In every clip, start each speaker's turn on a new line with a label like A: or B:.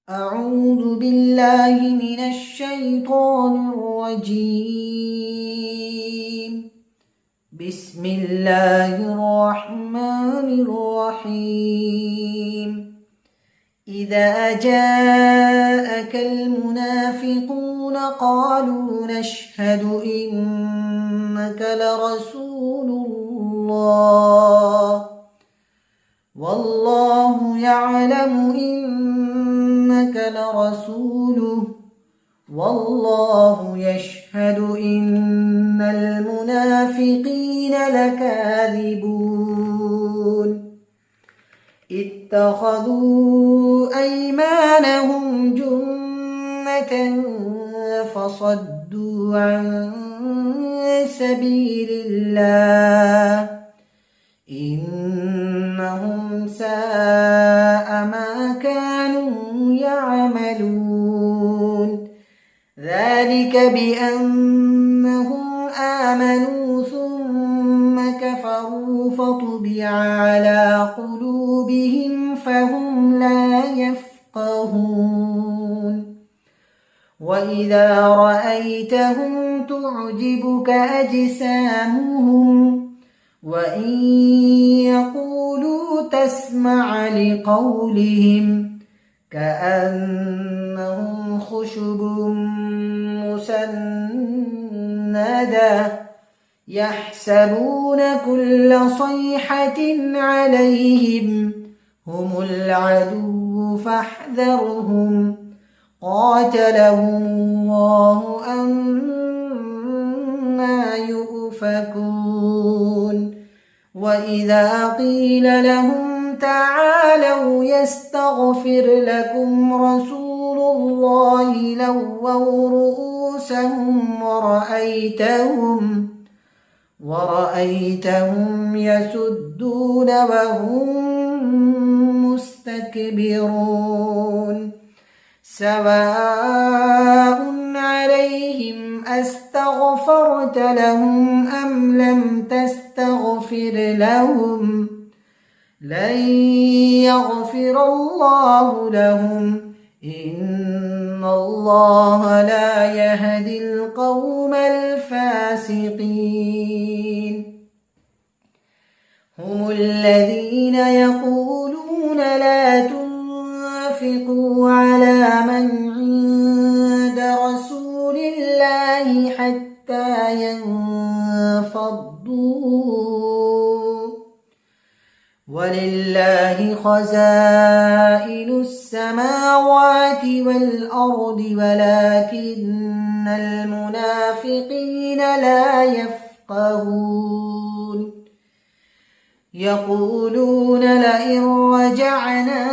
A: أعوذ بالله من الشيطان الرجيم. بسم الله الرحمن الرحيم. إذا جاءك المنافقون قالوا نشهد إنك لرسول الله والله يعلم إنك لرسوله والله يشهد إن المنافقين لكاذبون. اتخذوا أيمانهم جنة فصدوا عن سبيل الله إنهم ساء ما كانوا يعملون. ذلك بأنهم آمنوا ثم كفروا فطبع على قلوبهم فهم لا يفقهون. وإذا رأيتهم تعجبك أجسامهم وإن يقولوا تسمع لقولهم كأنهم خشب مسندة يحسبون كل صيحة عليهم هم العدو فاحذرهم قاتلهم الله أنى يؤفكون. وإذا قيل لهم تعالوا يستغفر لكم رسول الله لووا رؤوسهم ورأيتهم يسدون وهم مستكبرون. سواء عليهم أستغفرت لهم أم لم تستغفر لهم لن يغفر الله لهم إن الله لا يهدي القوم الفاسقين. هم الذين يقولون لا تنفقوا على من عند رسول الله حتى ينفضوا ولله خزائن السماوات والأرض ولكن المنافقين لا يفقهون. يقولون لئن رجعنا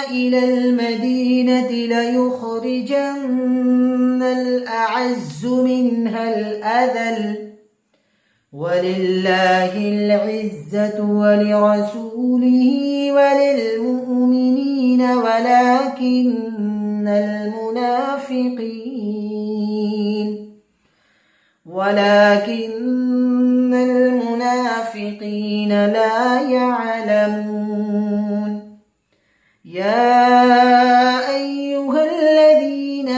A: إلى المدينة ليخرجن الأعز منها الأذل ولله العزة ولرسوله وللمؤمنين ولكن المنافقين لا يعلمون. يا أيها الذين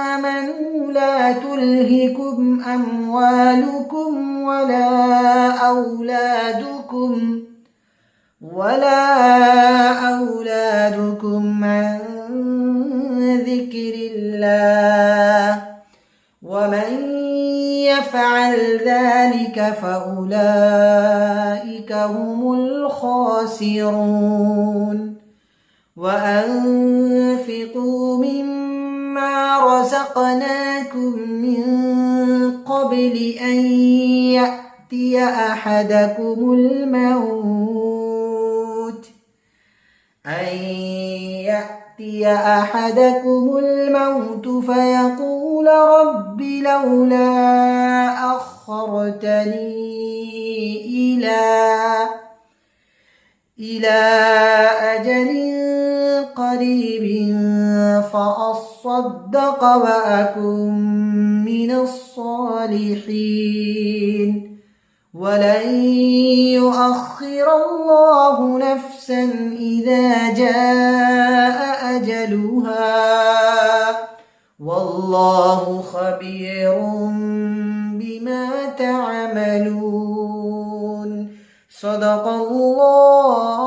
A: آمنوا لا تلهكم أموالكم ولا أولادكم عن ذكر الله ومن يفعل ذلك فأولئك هم الخاسرون. وأنفقوا مما رزقناكم من قبل أن يأتي أحدكم الموت فيقول رب لولا أخرتني إلى أجل قريب فأصدق وأكن من الصالحين ولن يؤخر الله نفسا إذا جاء أجلها والله خبير بما تعملون صدق الله